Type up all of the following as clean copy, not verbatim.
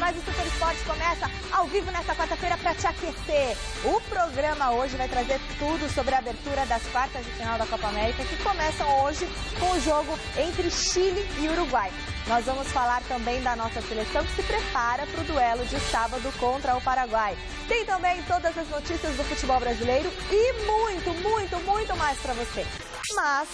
mas o Super Esporte começa ao vivo nesta quarta-feira para te aquecer. O programa hoje vai trazer tudo sobre a abertura das quartas de final da Copa América, que começam hoje com o jogo entre Chile e Uruguai. Nós vamos falar também da nossa seleção que se prepara para o duelo de sábado contra o Paraguai. Tem também todas as notícias do futebol brasileiro e muito mais para você. Mas,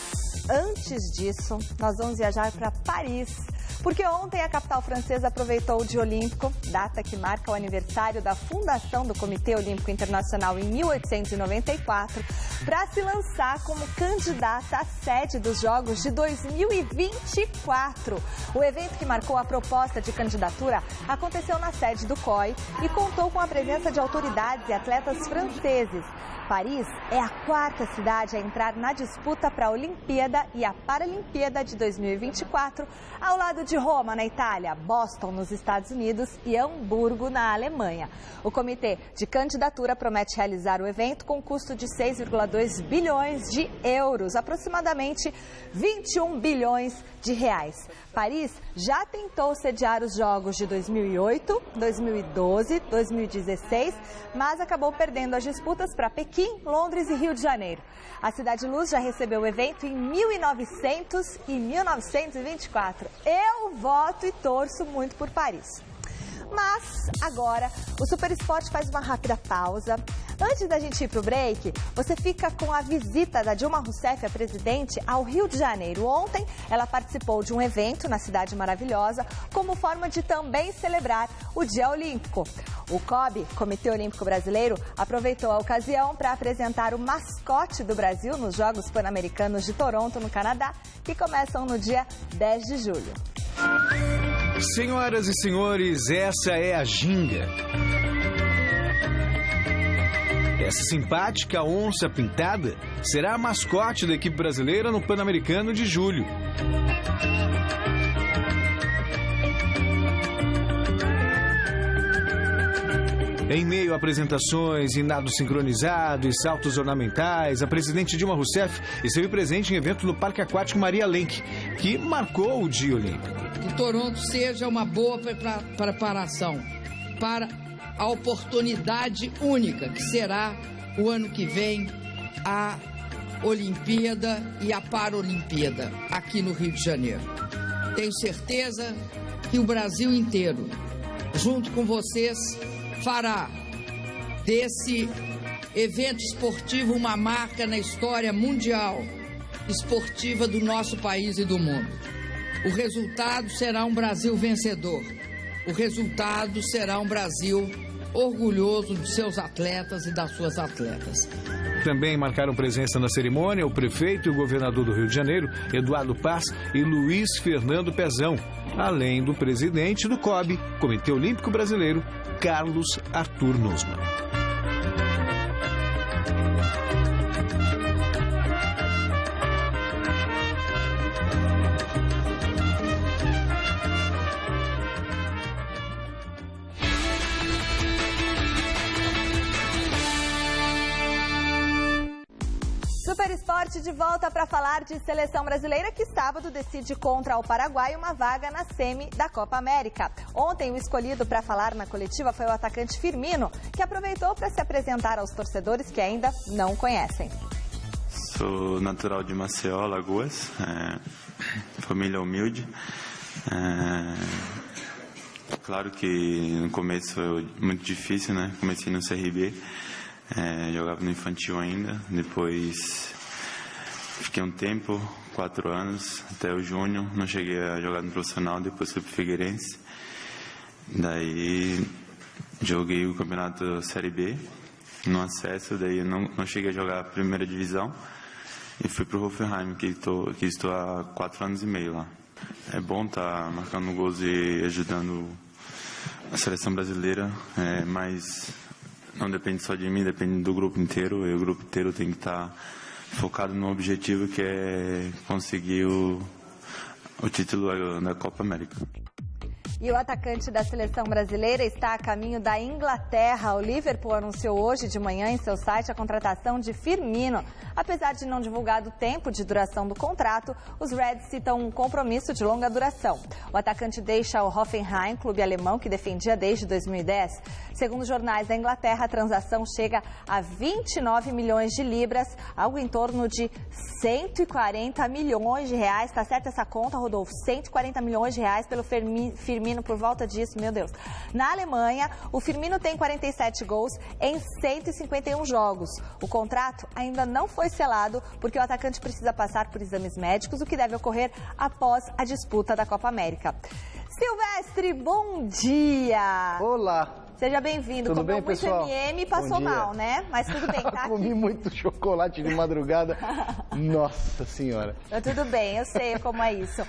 antes disso, nós vamos viajar para Paris. Porque ontem a capital francesa aproveitou o Dia Olímpico, data que marca o aniversário da fundação do Comitê Olímpico Internacional em 1894, para se lançar como candidata à sede dos Jogos de 2024. O evento que marcou a proposta de candidatura aconteceu na sede do COI e contou com a presença de autoridades e atletas franceses. Paris é a quarta cidade a entrar na disputa para a Olimpíada e a Paralimpíada de 2024, ao lado de Roma, na Itália, Boston, nos Estados Unidos e Hamburgo, na Alemanha. O comitê de candidatura promete realizar o evento com custo de 6,2 bilhões de euros, aproximadamente 21 bilhões de reais. Paris já tentou sediar os Jogos de 2008, 2012, 2016, mas acabou perdendo as disputas para Pequim, Londres e Rio de Janeiro. A Cidade Luz já recebeu o evento em 1900 e 1924. Eu voto e torço muito por Paris. Mas agora o Super Esporte faz uma rápida pausa. Antes da gente ir para o break, você fica com a visita da Dilma Rousseff, a presidente, ao Rio de Janeiro. Ontem, ela participou de um evento na Cidade Maravilhosa, como forma de também celebrar o Dia Olímpico. O COB, Comitê Olímpico Brasileiro, aproveitou a ocasião para apresentar o mascote do Brasil nos Jogos Pan-Americanos de Toronto, no Canadá, que começam no dia 10 de julho. Senhoras e senhores, essa é a ginga. Essa simpática onça pintada será a mascote da equipe brasileira no Pan-Americano de julho. Em meio a apresentações em nado sincronizado e saltos ornamentais, a presidente Dilma Rousseff esteve presente em evento no Parque Aquático Maria Lenk, que marcou o Dia Olímpico. Que Toronto seja uma boa preparação para a oportunidade única que será o ano que vem a Olimpíada e a Paralimpíada aqui no Rio de Janeiro. Tenho certeza que o Brasil inteiro, junto com vocês, fará desse evento esportivo uma marca na história mundial esportiva do nosso país e do mundo. O resultado será um Brasil vencedor. O resultado será um Brasil orgulhoso de seus atletas e das suas atletas. Também marcaram presença na cerimônia o prefeito e o governador do Rio de Janeiro, Eduardo Paz e Luiz Fernando Pezão, além do presidente do COB, Comitê Olímpico Brasileiro, Carlos Arthur Nussmann. Super Esporte de volta para falar de seleção brasileira que sábado decide contra o Paraguai uma vaga na semi da Copa América. Ontem o escolhido para falar na coletiva foi o atacante Firmino, que aproveitou para se apresentar aos torcedores que ainda não conhecem. Sou natural de Maceió, Alagoas, família humilde. Claro que no começo foi muito difícil, né? Comecei no CRB. Jogava no infantil ainda, depois fiquei um tempo, 4 anos, até o júnior, não cheguei a jogar no profissional, depois fui pro Figueirense, daí joguei o campeonato Série B, no acesso, daí eu não cheguei a jogar a primeira divisão e fui pro Hoffenheim, que estou há 4 anos e meio lá. É bom estar marcando gols e ajudando a seleção brasileira, mas não depende só de mim, depende do grupo inteiro. E o grupo inteiro tem que estar focado no objetivo, que é conseguir o título da Copa América. E o atacante da seleção brasileira está a caminho da Inglaterra. O Liverpool anunciou hoje de manhã em seu site a contratação de Firmino. Apesar de não divulgar o tempo de duração do contrato, os Reds citam um compromisso de longa duração. O atacante deixa o Hoffenheim, clube alemão que defendia desde 2010. Segundo jornais da Inglaterra, a transação chega a 29 milhões de libras, algo em torno de 140 milhões de reais. Tá certo essa conta, Rodolfo? 140 milhões de reais pelo Firmino, por volta disso, meu Deus. Na Alemanha, o Firmino tem 47 gols em 151 jogos. O contrato ainda não foi selado porque o atacante precisa passar por exames médicos, o que deve ocorrer após a disputa da Copa América. Silvestre, bom dia! Olá! Seja bem-vindo. Tudo Comeu bem, muito pessoal? M e passou mal, né? Mas tudo bem, tá? Comi muito chocolate de madrugada. Nossa Senhora. Tudo bem, eu sei como é isso.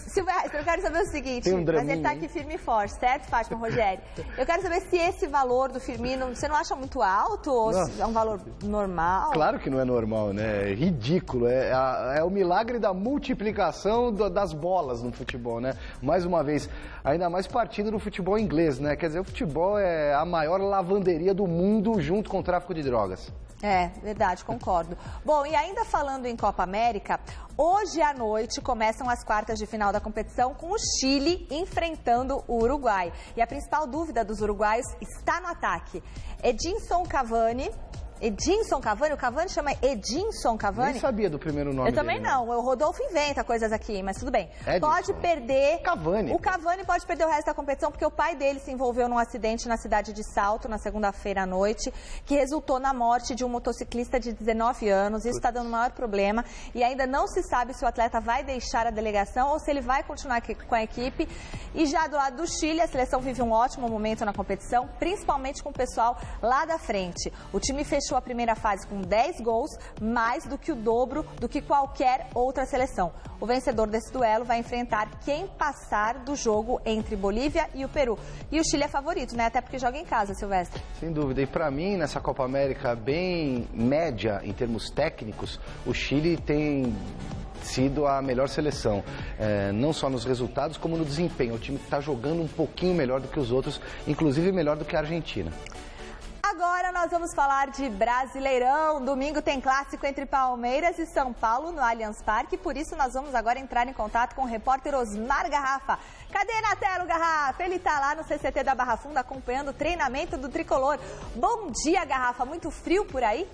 Silvestre, eu quero saber o seguinte, mas ele tá aqui firme e forte, certo, Fátima Rogério? Eu quero saber se esse valor do Firmino, você não acha muito alto ou se é um valor normal? Claro que não é normal, né? É ridículo. É o milagre da multiplicação das bolas no futebol, né? Mais uma vez, ainda mais partindo do futebol inglês, né? Quer dizer, o futebol é a maior lavanderia do mundo junto com o tráfico de drogas. É, verdade, concordo. Bom, e ainda falando em Copa América, hoje à noite começam as quartas de final da competição com o Chile enfrentando o Uruguai. E a principal dúvida dos uruguaios está no ataque. Edinson Cavani, o Cavani chama Edinson Cavani? Nem sabia do primeiro nome Eu também dele, não, o Rodolfo inventa coisas aqui, mas tudo bem. Edinson. Pode perder... Cavani. O Cavani pode perder o resto da competição porque o pai dele se envolveu num acidente na cidade de Salto, na segunda-feira à noite, que resultou na morte de um motociclista de 19 anos. Isso está dando o maior problema e ainda não se sabe se o atleta vai deixar a delegação ou se ele vai continuar com a equipe. E já do lado do Chile, a seleção vive um ótimo momento na competição, principalmente com o pessoal lá da frente. O time fechou a primeira fase com 10 gols, mais do que o dobro do que qualquer outra seleção. O vencedor desse duelo vai enfrentar quem passar do jogo entre Bolívia e o Peru. E o Chile é favorito, né? Até porque joga em casa, Silvestre. Sem dúvida. E para mim, nessa Copa América bem média em termos técnicos, o Chile tem sido a melhor seleção, não só nos resultados como no desempenho. O time está jogando um pouquinho melhor do que os outros, inclusive melhor do que a Argentina. Agora nós vamos falar de Brasileirão. Domingo tem clássico entre Palmeiras e São Paulo no Allianz Parque. Por isso nós vamos agora entrar em contato com o repórter Osmar Garrafa. Cadê na tela o Garrafa? Ele está lá no CCT da Barra Funda acompanhando o treinamento do Tricolor. Bom dia, Garrafa. Muito frio por aí?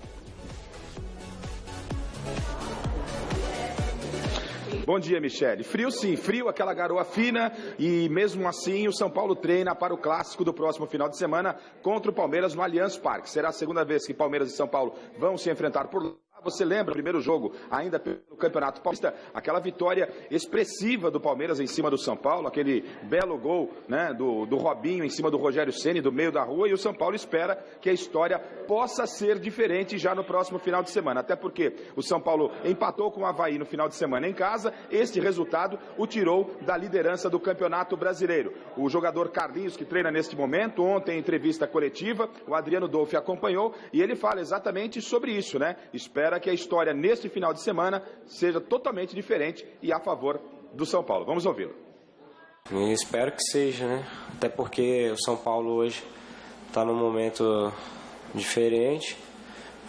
Bom dia, Michele. Frio sim, frio, aquela garoa fina e mesmo assim o São Paulo treina para o clássico do próximo final de semana contra o Palmeiras no Allianz Parque. Será a segunda vez que Palmeiras e São Paulo vão se enfrentar por lá. Você lembra, o primeiro jogo, ainda pelo Campeonato Paulista, aquela vitória expressiva do Palmeiras em cima do São Paulo, aquele belo gol, né, do Robinho em cima do Rogério Ceni, do meio da rua, e o São Paulo espera que a história possa ser diferente já no próximo final de semana, até porque o São Paulo empatou com o Avaí no final de semana em casa, este resultado o tirou da liderança do Campeonato Brasileiro. O jogador Carlinhos, que treina neste momento, ontem em entrevista coletiva, o Adriano Dolfi acompanhou, e ele fala exatamente sobre isso, né? Espera que a história neste final de semana seja totalmente diferente e a favor do São Paulo. Vamos ouvi-lo. Eu espero que seja, né? Até porque o São Paulo hoje está num momento diferente.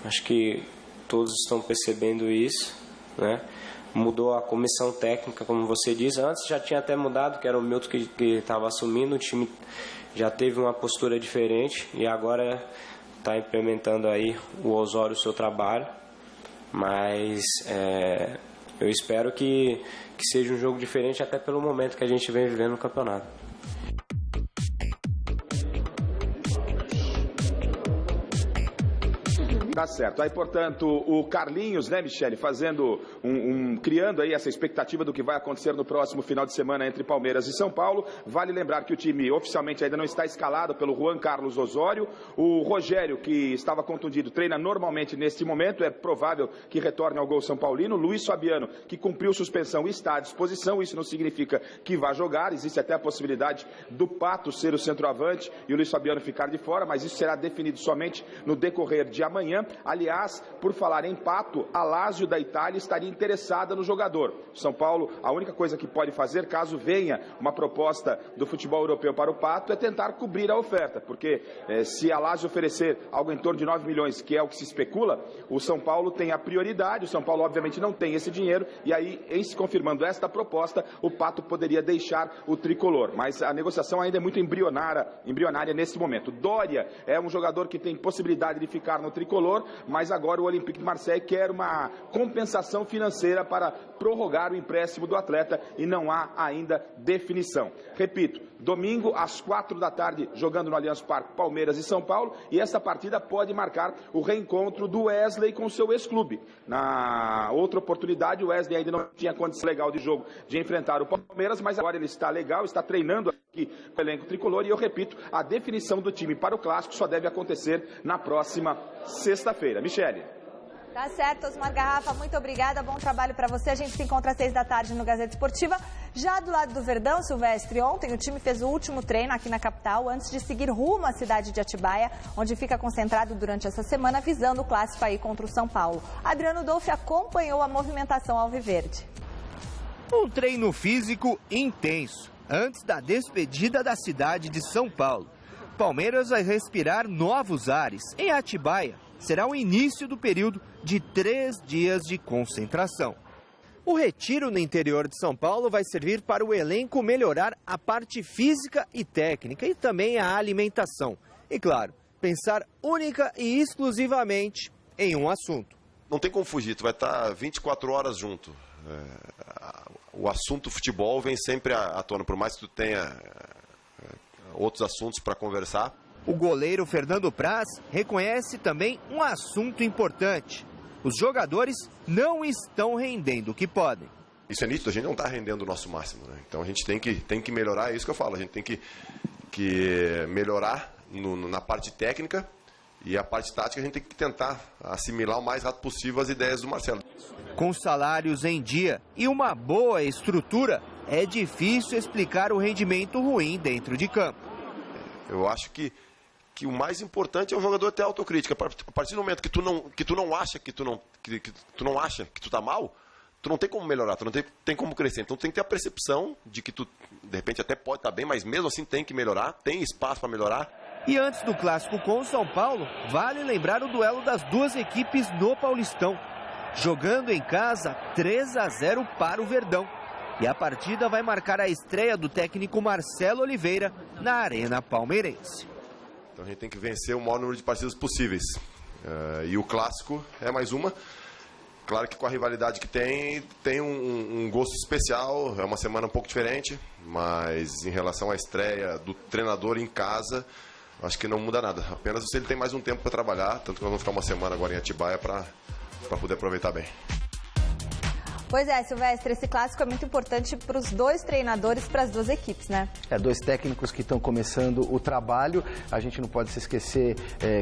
Acho que todos estão percebendo isso, né? Mudou a comissão técnica, como você diz. Antes já tinha até mudado, que era o Milton que estava assumindo. O time já teve uma postura diferente e agora está implementando aí o Osório o seu trabalho. Mas eu espero que seja um jogo diferente até pelo momento que a gente vem vivendo no campeonato. Tá certo. Aí, portanto, o Carlinhos, né, Michele, fazendo criando aí essa expectativa do que vai acontecer no próximo final de semana entre Palmeiras e São Paulo. Vale lembrar que o time oficialmente ainda não está escalado pelo Juan Carlos Osório. O Rogério, que estava contundido, treina normalmente neste momento. É provável que retorne ao gol São Paulino. Luiz Fabiano, que cumpriu suspensão e está à disposição. Isso não significa que vá jogar. Existe até a possibilidade do Pato ser o centroavante e o Luiz Fabiano ficar de fora, mas isso será definido somente no decorrer de amanhã. Aliás, por falar em Pato, a Lazio da Itália estaria interessada no jogador. São Paulo, a única coisa que pode fazer, caso venha uma proposta do futebol europeu para o Pato, é tentar cobrir a oferta, porque se a Lazio oferecer algo em torno de 9 milhões, que é o que se especula, o São Paulo tem a prioridade, o São Paulo obviamente não tem esse dinheiro, e aí, em se confirmando esta proposta, o Pato poderia deixar o tricolor, mas a negociação ainda é muito embrionária nesse momento. Doria é um jogador que tem possibilidade de ficar no tricolor, mas agora o Olympique de Marseille quer uma compensação financeira para prorrogar o empréstimo do atleta e não há ainda definição. Repito, domingo às 4 da tarde, jogando no Allianz Parque, Palmeiras e São Paulo, e essa partida pode marcar o reencontro do Wesley com o seu ex-clube. Na outra oportunidade, o Wesley ainda não tinha condição legal de jogo de enfrentar o Palmeiras, mas agora ele está legal, está treinando aqui com o elenco tricolor, e eu repito, a definição do time para o Clássico só deve acontecer na próxima sexta-feira. Michele. Tá certo, Osmar Garrafa, muito obrigada, bom trabalho para você. A gente se encontra às 6 da tarde no Gazeta Esportiva. Já do lado do Verdão, Silvestre, ontem o time fez o último treino aqui na capital antes de seguir rumo à cidade de Atibaia, onde fica concentrado durante essa semana, visando o clássico aí contra o São Paulo. Adriano Dolfi acompanhou a movimentação alviverde. Um treino físico intenso, antes da despedida da cidade de São Paulo. Palmeiras vai respirar novos ares em Atibaia. Será o início do período de 3 dias de concentração. O retiro no interior de São Paulo vai servir para o elenco melhorar a parte física e técnica e também a alimentação. E claro, pensar única e exclusivamente em um assunto. Não tem como fugir, tu vai estar 24 horas junto. O assunto futebol vem sempre à tona, por mais que tu tenha outros assuntos para conversar. O goleiro Fernando Praz reconhece também um assunto importante. Os jogadores não estão rendendo o que podem. Isso é nítido, a gente não está rendendo o nosso máximo, né? Então a gente tem que melhorar, é isso que eu falo, a gente tem que melhorar na parte técnica, e a parte tática a gente tem que tentar assimilar o mais rápido possível as ideias do Marcelo. Com salários em dia e uma boa estrutura, é difícil explicar o rendimento ruim dentro de campo. Eu acho que o mais importante é o jogador ter autocrítica. A partir do momento que tu não acha que tu tá mal, tu não tem como melhorar, tu não tem como crescer. Então tu tem que ter a percepção de que tu, de repente, até pode estar bem, mas mesmo assim tem que melhorar, tem espaço para melhorar. E antes do clássico com o São Paulo, vale lembrar o duelo das duas equipes no Paulistão. Jogando em casa, 3-0 para o Verdão. E a partida vai marcar a estreia do técnico Marcelo Oliveira na Arena Palmeirense. Então a gente tem que vencer o maior número de partidas possíveis. E o clássico é mais uma. Claro que com a rivalidade que tem um gosto especial, é uma semana um pouco diferente, mas em relação à estreia do treinador em casa, acho que não muda nada. Apenas se ele tem mais um tempo para trabalhar, tanto que nós vamos ficar uma semana agora em Atibaia para poder aproveitar bem. Pois é, Silvestre, esse clássico é muito importante para os dois treinadores, para as duas equipes, né? Dois técnicos que estão começando o trabalho. A gente não pode se esquecer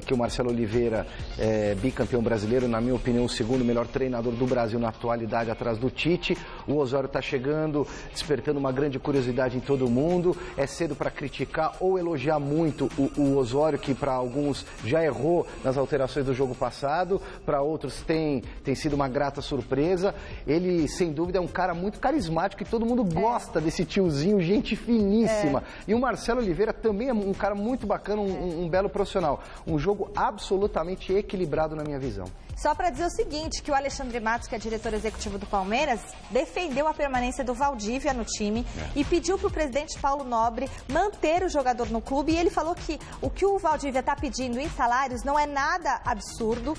que o Marcelo Oliveira é bicampeão brasileiro, na minha opinião, o segundo melhor treinador do Brasil na atualidade, atrás do Tite. O Osório está chegando, despertando uma grande curiosidade em todo mundo. É cedo para criticar ou elogiar muito o Osório, que para alguns já errou nas alterações do jogo passado, para outros tem sido uma grata surpresa. Ele, sem dúvida, é um cara muito carismático e todo mundo gosta desse tiozinho, gente finíssima. E o Marcelo Oliveira também é um cara muito bacana, um belo profissional. Um jogo absolutamente equilibrado na minha visão. Só para dizer o seguinte, que o Alexandre Matos, que é diretor executivo do Palmeiras, defendeu a permanência do Valdívia no time e pediu para o presidente Paulo Nobre manter o jogador no clube. E ele falou que o que o Valdívia está pedindo em salários não é nada absurdo,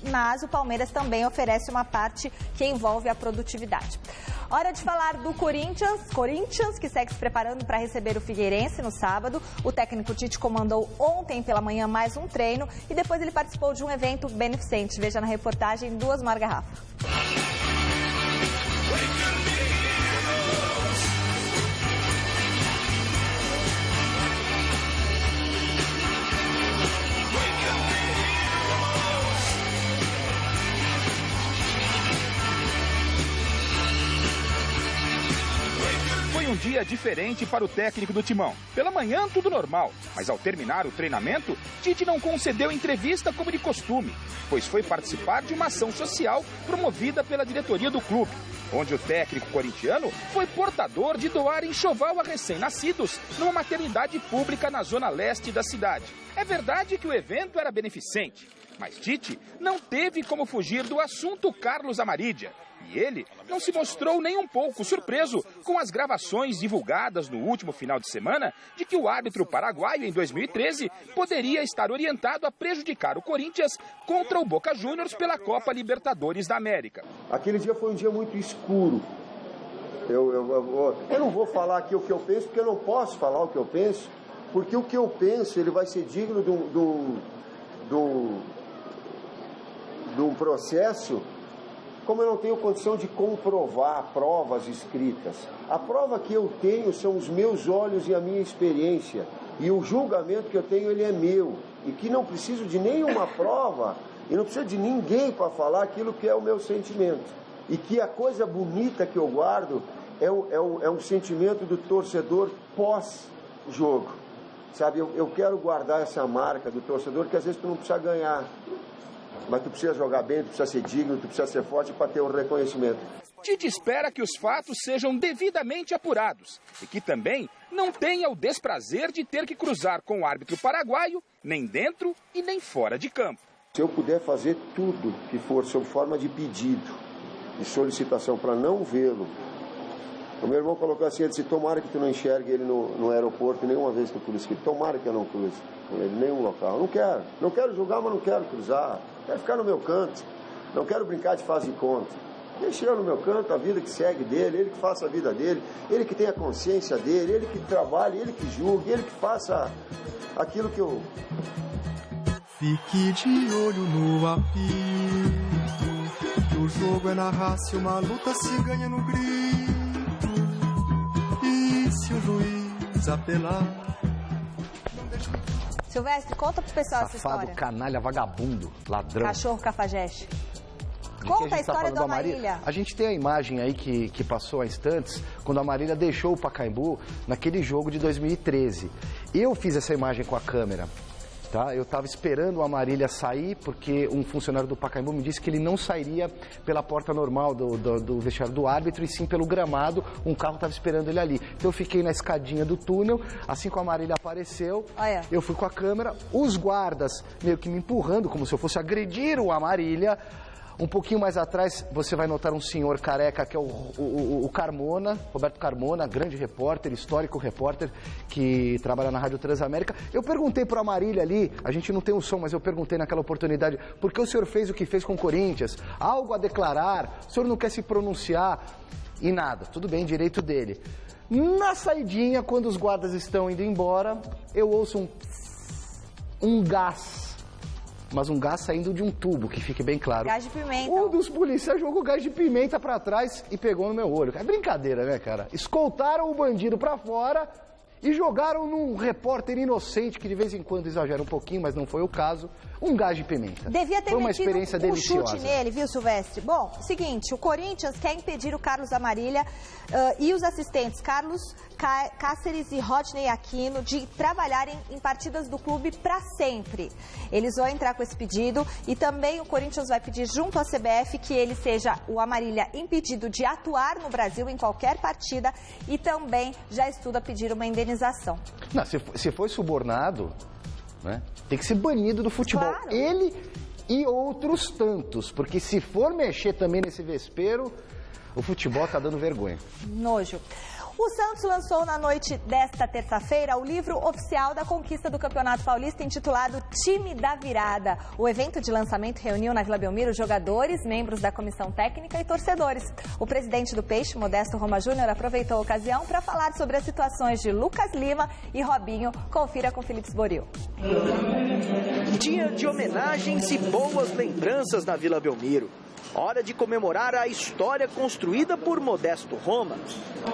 mas o Palmeiras também oferece uma parte que envolve a produtividade. Hora de falar do Corinthians, que segue se preparando para receber o Figueirense no sábado. O técnico Tite comandou ontem pela manhã mais um treino e depois ele participou de um evento beneficente. Veja na reportagem do Osmar Garrafa. Foi Foi um dia diferente para o técnico do Timão. Pela manhã, tudo normal, mas ao terminar o treinamento, Tite não concedeu entrevista como de costume, pois foi participar de uma ação social promovida pela diretoria do clube, onde o técnico corintiano foi portador de doar enxoval a recém-nascidos numa maternidade pública na zona leste da cidade. É verdade que o evento era beneficente, mas Tite não teve como fugir do assunto Carlos Amarília. E ele não se mostrou nem um pouco surpreso com as gravações divulgadas no último final de semana de que o árbitro paraguaio, em 2013, poderia estar orientado a prejudicar o Corinthians contra o Boca Juniors pela Copa Libertadores da América. Aquele dia foi um dia muito escuro. Eu não vou falar aqui o que eu penso, porque eu não posso falar o que eu penso, porque o que eu penso ele vai ser digno de um processo. Como eu não tenho condição de comprovar provas escritas, a prova que eu tenho são os meus olhos e a minha experiência. E o julgamento que eu tenho, ele é meu. E que não preciso de nenhuma prova e não preciso de ninguém para falar aquilo que é o meu sentimento. E que a coisa bonita que eu guardo é um sentimento do torcedor pós-jogo. Sabe, eu quero guardar essa marca do torcedor que às vezes tu não precisa ganhar. Mas tu precisa jogar bem, tu precisa ser digno, tu precisa ser forte para ter o reconhecimento. Tite espera que os fatos sejam devidamente apurados e que também não tenha o desprazer de ter que cruzar com o árbitro paraguaio, nem dentro e nem fora de campo. Se eu puder fazer tudo que for sob forma de pedido, de solicitação para não vê-lo. O meu irmão colocou assim, ele disse, tomara que tu não enxergue ele no aeroporto nenhuma vez que eu cruze, tomara que eu não cruze com ele em nenhum local. Não quero julgar, mas não quero cruzar. Quero ficar no meu canto, não quero brincar de faz de conta. Deixa eu no meu canto, a vida que segue dele, ele que faça a vida dele, ele que tenha consciência dele, ele que trabalhe, ele que julgue, ele que faça aquilo que eu... Fique de olho no apito, que o jogo é na raça e uma luta se ganha no grito. E se o juiz apelar... Silvestre, conta pro pessoal essa história. Canalha, vagabundo, ladrão. Cachorro cafajeste. Conta a história do Amarília. A gente tem a imagem aí que passou há instantes, quando a Amarília deixou o Pacaembu naquele jogo de 2013. Eu fiz essa imagem com a câmera. Tá? Eu estava esperando o Amarília sair, porque um funcionário do Pacaembu me disse que ele não sairia pela porta normal do vestiário do árbitro, e sim pelo gramado, um carro estava esperando ele ali. Então eu fiquei na escadinha do túnel, assim que o Amarília apareceu, eu fui com a câmera, os guardas meio que me empurrando, como se eu fosse agredir o Amarília. Um pouquinho mais atrás, você vai notar um senhor careca, que é o Carmona, Roberto Carmona, grande repórter, histórico repórter, que trabalha na Rádio Transamérica. Eu perguntei para o Amarília ali, a gente não tem o som, mas eu perguntei naquela oportunidade, por que o senhor fez o que fez com o Corinthians? Algo a declarar? O senhor não quer se pronunciar? E nada, tudo bem, direito dele. Na saidinha, quando os guardas estão indo embora, eu ouço um gás. Mas um gás saindo de um tubo, que fique bem claro. Gás de pimenta. Um dos policiais jogou gás de pimenta pra trás e pegou no meu olho. É brincadeira, né, cara? Escoltaram o bandido pra fora e jogaram num repórter inocente, que de vez em quando exagera um pouquinho, mas não foi o caso, um gás de pimenta. Devia ter foi uma experiência deliciosa. Chute nele, viu, Silvestre? Bom, seguinte, o Corinthians quer impedir o Carlos Amarília e os assistentes Carlos Cáceres e Rodney Aquino de trabalharem em partidas do clube para sempre. Eles vão entrar com esse pedido e também o Corinthians vai pedir junto à CBF que ele seja, o Amarília, impedido de atuar no Brasil em qualquer partida e também já estuda pedir uma indenização. Não, se foi subornado, né, tem que ser banido do futebol. Claro. Ele e outros tantos, porque se for mexer também nesse vespeiro, o futebol tá dando vergonha. Nojo. O Santos lançou na noite desta terça-feira o livro oficial da conquista do Campeonato Paulista, intitulado Time da Virada. O evento de lançamento reuniu na Vila Belmiro jogadores, membros da comissão técnica e torcedores. O presidente do Peixe, Modesto Roma Júnior, aproveitou a ocasião para falar sobre as situações de Lucas Lima e Robinho. Confira com Felipe Boril. Dia de homenagens e boas lembranças na Vila Belmiro. Hora de comemorar a história construída por Modesto Roma.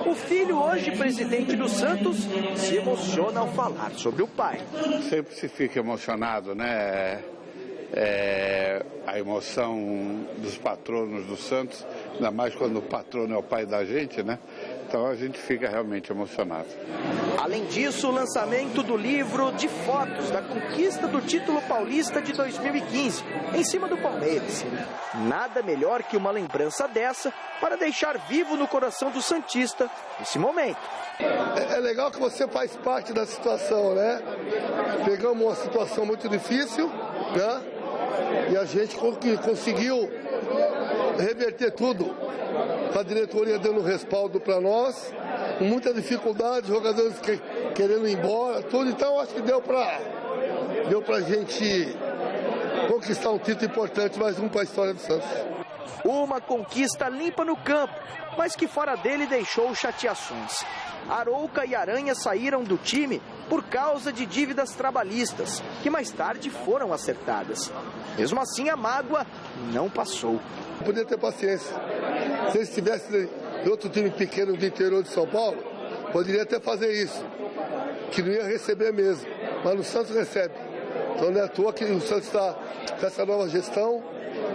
O filho, hoje presidente do Santos, se emociona ao falar sobre o pai. Sempre se fica emocionado, né? A emoção dos patronos do Santos Ainda mais quando o patrono é o pai da gente, né? Então a gente fica realmente emocionado. Além disso, o lançamento do livro de fotos da conquista do título paulista de 2015, em cima do Palmeiras. Nada melhor que uma lembrança dessa para deixar vivo no coração do santista esse momento. É legal que você faz parte da situação, né? Pegamos uma situação muito difícil, né? E a gente conseguiu reverter tudo. A diretoria dando respaldo para nós, com muita dificuldade, jogadores querendo ir embora, tudo. Então acho que deu pra gente conquistar um título importante, mais um para a história do Santos. Uma conquista limpa no campo, mas que fora dele deixou chateações. Arouca e Aranha saíram do time por causa de dívidas trabalhistas, que mais tarde foram acertadas. Mesmo assim, a mágoa não passou. Eu podia ter paciência. Se eles estivessem em outro time pequeno do interior de São Paulo, poderia até fazer isso, que não ia receber mesmo. Mas no Santos recebe. Então não é à toa que o Santos está com essa nova gestão,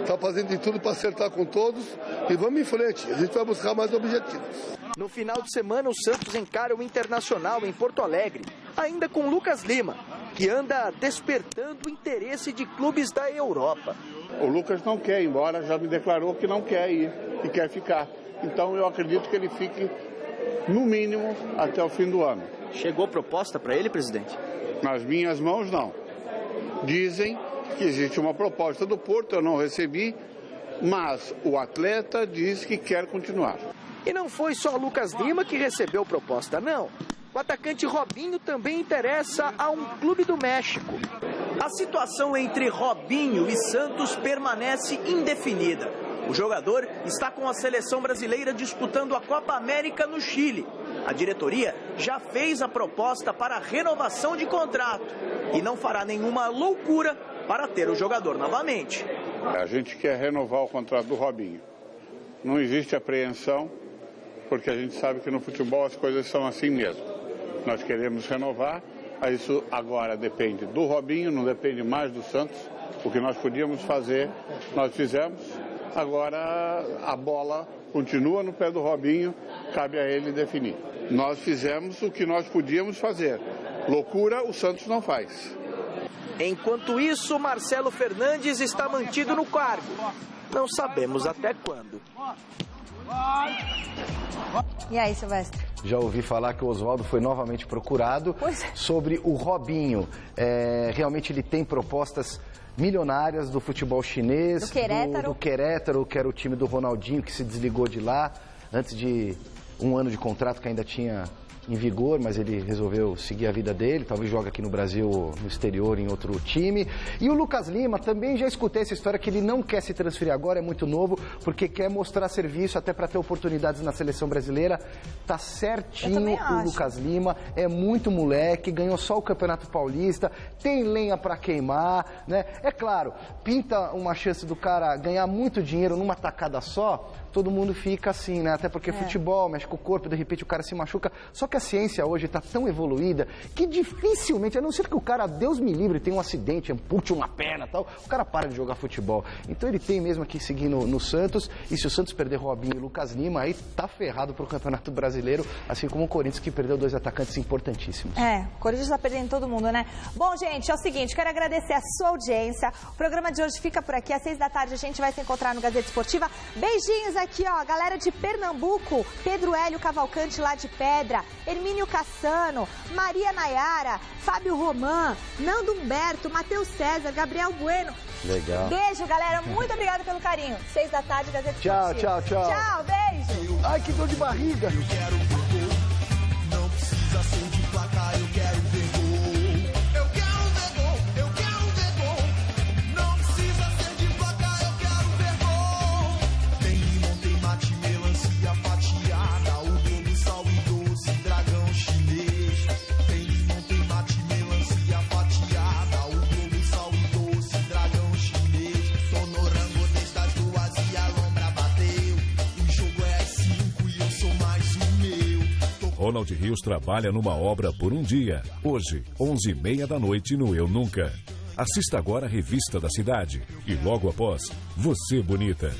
está fazendo de tudo para acertar com todos e vamos em frente. A gente vai buscar mais objetivos. No final de semana, o Santos encara o Internacional em Porto Alegre, ainda com Lucas Lima, que anda despertando o interesse de clubes da Europa. O Lucas não quer ir embora, já me declarou que não quer ir e quer ficar. Então eu acredito que ele fique, no mínimo, até o fim do ano. Chegou proposta para ele, presidente? Nas minhas mãos, não. Dizem que existe uma proposta do Porto, eu não recebi, mas o atleta diz que quer continuar. E não foi só o Lucas Lima que recebeu proposta, não. O atacante Robinho também interessa a um clube do México. A situação entre Robinho e Santos permanece indefinida. O jogador está com a seleção brasileira disputando a Copa América no Chile. A diretoria já fez a proposta para renovação de contrato e não fará nenhuma loucura para ter o jogador novamente. A gente quer renovar o contrato do Robinho. Não existe apreensão, porque a gente sabe que no futebol as coisas são assim mesmo. Nós queremos renovar, isso agora depende do Robinho, não depende mais do Santos. O que nós podíamos fazer, nós fizemos. Agora a bola continua no pé do Robinho, cabe a ele definir. Nós fizemos o que nós podíamos fazer. Loucura o Santos não faz. Enquanto isso, Marcelo Fernandes está mantido no cargo. Não sabemos até quando. E aí, Silvestre? Já ouvi falar que o Oswaldo foi novamente procurado sobre o Robinho. Realmente ele tem propostas milionárias do futebol chinês, do Querétaro, que era o time do Ronaldinho, que se desligou de lá antes de um ano de contrato que ainda tinha em vigor, mas ele resolveu seguir a vida dele, talvez jogue aqui no Brasil, no exterior, em outro time. E o Lucas Lima, também já escutei essa história que ele não quer se transferir agora, é muito novo, porque quer mostrar serviço até para ter oportunidades na seleção brasileira. Tá certinho o Lucas Lima, é muito moleque, ganhou só o Campeonato Paulista, tem lenha para queimar, né? É claro, pinta uma chance do cara ganhar muito dinheiro numa tacada só, todo mundo fica assim, né? Até porque futebol, mexe com o corpo, de repente o cara se machuca. Só que a ciência hoje está tão evoluída que dificilmente, a não ser que o cara, Deus me livre, tenha um acidente, ampute uma perna e tal, o cara para de jogar futebol. Então ele tem mesmo que seguir no Santos, e se o Santos perder Robinho e Lucas Lima, aí tá ferrado pro Campeonato Brasileiro, assim como o Corinthians, que perdeu 2 atacantes importantíssimos. O Corinthians tá perdendo todo mundo, né? Bom, gente, é o seguinte, quero agradecer a sua audiência. O programa de hoje fica por aqui, às 6 da tarde a gente vai se encontrar no Gazeta Esportiva. Beijinhos aqui, ó, galera de Pernambuco, Pedro Hélio Cavalcante lá de Pedra, Hermínio Cassano, Maria Nayara, Fábio Roman, Nando Humberto, Matheus César, Gabriel Bueno. Legal. Beijo, galera. Muito obrigada pelo carinho. 6 da tarde, Gazeta Esportiva. Tchau, tchau, tchau. Tchau, beijo. Ai, que dor de barriga. Eu quero ver gol, não precisa ser de placar, eu quero ver gol. Eu quero ver gol, eu quero ver gol. Não precisa ser de placar, eu quero ver gol. Tem limão, tem mate, melancia fatiada, o bolo, sal e doce, dragão chinês. Tem limão, tem mate, melancia fatiada, o bolo, sal e doce, dragão chinês. Tô no rango desde as 2 e a lombra bateu. O jogo é às 5 e eu sou mais o meu. Ronald Rios trabalha numa obra por um dia. Hoje, 11h30 da noite no Eu Nunca. Assista agora a Revista da Cidade. E logo após, Você Bonita.